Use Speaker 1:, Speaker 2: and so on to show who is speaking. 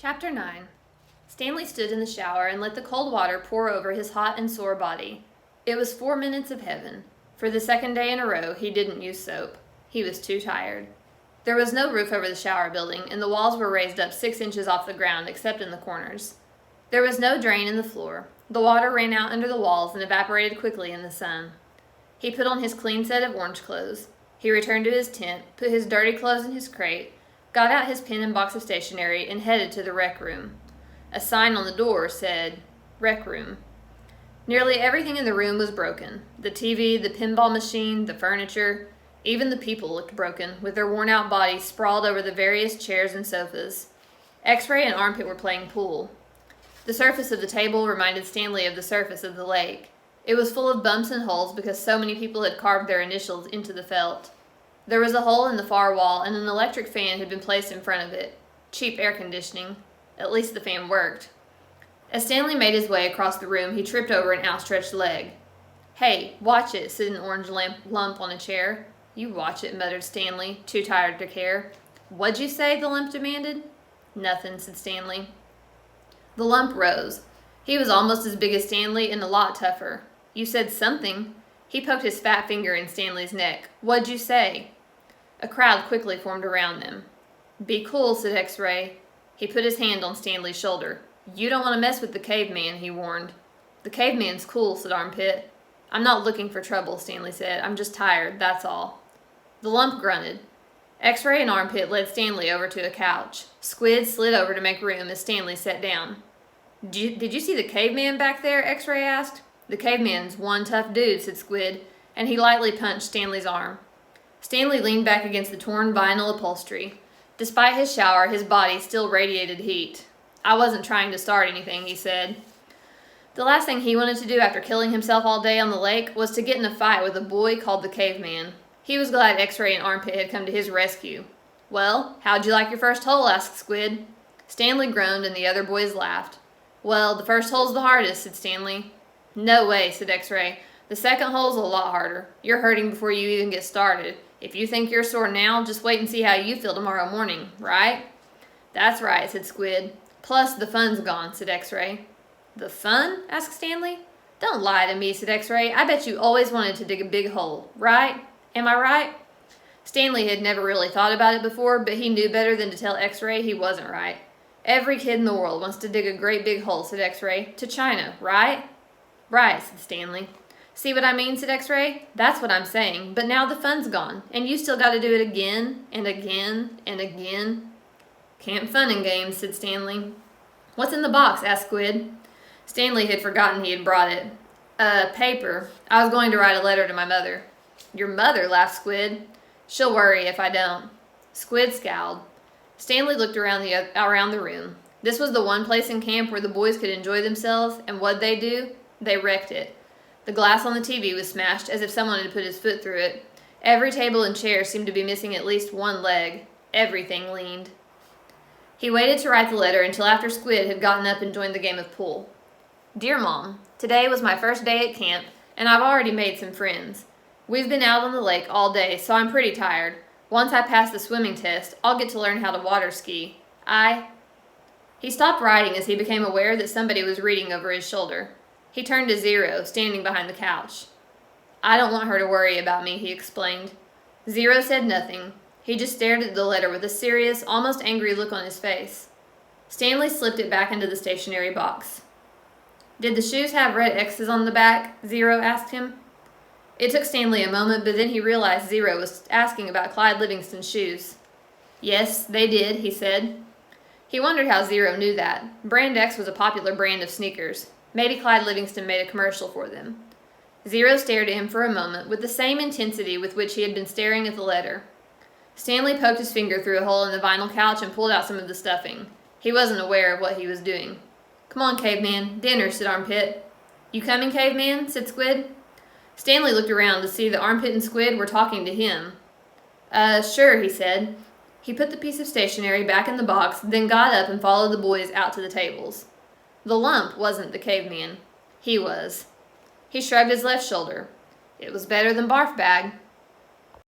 Speaker 1: Chapter 9. Stanley stood in the shower and let the cold water pour over his hot and sore body. It was 4 minutes of heaven. For the second day in a row, he didn't use soap. He was too tired. There was no roof over the shower building, and the walls were raised up 6 inches off the ground except in the corners. There was no drain in the floor. The water ran out under the walls and evaporated quickly in the sun. He put on his clean set of orange clothes. He returned to his tent, put his dirty clothes in his crate, got out his pen and box of stationery, and headed to the rec room. A sign on the door said, "Rec Room." Nearly everything in the room was broken. The TV, the pinball machine, the furniture. Even the people looked broken, with their worn-out bodies sprawled over the various chairs and sofas. X-Ray and Armpit were playing pool. The surface of the table reminded Stanley of the surface of the lake. It was full of bumps and holes because so many people had carved their initials into the felt. There was a hole in the far wall, and an electric fan had been placed in front of it. Cheap air conditioning. At least the fan worked. As Stanley made his way across the room, he tripped over an outstretched leg. "Hey, watch it," said an orange lump on a chair. "You watch it," muttered Stanley, too tired to care. "What'd you say?" the lump demanded. "Nothing," said Stanley. The lump rose. He was almost as big as Stanley and a lot tougher. "You said something." He poked his fat finger in Stanley's neck. "What'd you say?" A crowd quickly formed around them. "Be cool," said X-Ray. He put his hand on Stanley's shoulder. "You don't want to mess with the caveman," he warned. "The caveman's cool," said Armpit. "I'm not looking for trouble," Stanley said. "I'm just tired, that's all." The lump grunted. X-Ray and Armpit led Stanley over to a couch. Squid slid over to make room as Stanley sat down. Did you see the caveman back there?" X-Ray asked. "The caveman's one tough dude," said Squid, and he lightly punched Stanley's arm. Stanley leaned back against the torn vinyl upholstery. Despite his shower, his body still radiated heat. "I wasn't trying to start anything," he said. The last thing he wanted to do after killing himself all day on the lake was to get in a fight with a boy called the caveman. He was glad X-Ray and Armpit had come to his rescue. "Well, how'd you like your first hole?" asked Squid. Stanley groaned and the other boys laughed. "Well, the first hole's the hardest," said Stanley. "No way," said X-Ray. "The second hole's a lot harder. You're hurting before you even get started. If you think you're sore now, just wait and see how you feel tomorrow morning, right?" "That's right," said Squid. "Plus, the fun's gone," said X-Ray. "The fun?" asked Stanley. "Don't lie to me," said X-Ray. "I bet you always wanted to dig a big hole, right? Am I right?" Stanley had never really thought about it before, but he knew better than to tell X-Ray he wasn't right. "Every kid in the world wants to dig a great big hole," said X-Ray. "To China, right?" "Right," said Stanley. "See what I mean?" said X-Ray. "That's what I'm saying, but now the fun's gone, and you still got to do it again, and again, and again." "Camp fun and games," said Stanley. "What's in the box?" asked Squid. Stanley had forgotten he had brought it. Paper. I was going to write a letter to my mother." "Your mother?" laughed Squid. "She'll worry if I don't." Squid scowled. Stanley looked around the room. This was the one place in camp where the boys could enjoy themselves, and what'd they do? They wrecked it. The glass on the TV was smashed as if someone had put his foot through it. Every table and chair seemed to be missing at least one leg. Everything leaned. He waited to write the letter until after Squid had gotten up and joined the game of pool. "Dear Mom, today was my first day at camp, and I've already made some friends. We've been out on the lake all day, so I'm pretty tired. Once I pass the swimming test, I'll get to learn how to water ski. He stopped writing as he became aware that somebody was reading over his shoulder. He turned to Zero, standing behind the couch. "I don't want her to worry about me," he explained. Zero said nothing. He just stared at the letter with a serious, almost angry look on his face. Stanley slipped it back into the stationery box. "Did the shoes have red X's on the back?" Zero asked him. It took Stanley a moment, but then he realized Zero was asking about Clyde Livingston's shoes. "Yes, they did," he said. He wondered how Zero knew that. Brand X was a popular brand of sneakers. Maybe Clyde Livingston made a commercial for them. Zero stared at him for a moment with the same intensity with which he had been staring at the letter. Stanley poked his finger through a hole in the vinyl couch and pulled out some of the stuffing. He wasn't aware of what he was doing. "Come on, caveman. Dinner," said Armpit. "You coming, caveman?" said Squid. Stanley looked around to see that Armpit and Squid were talking to him. Sure," he said. He put the piece of stationery back in the box, then got up and followed the boys out to the tables. The lump wasn't the caveman. He was. He shrugged his left shoulder. It was better than barf bag.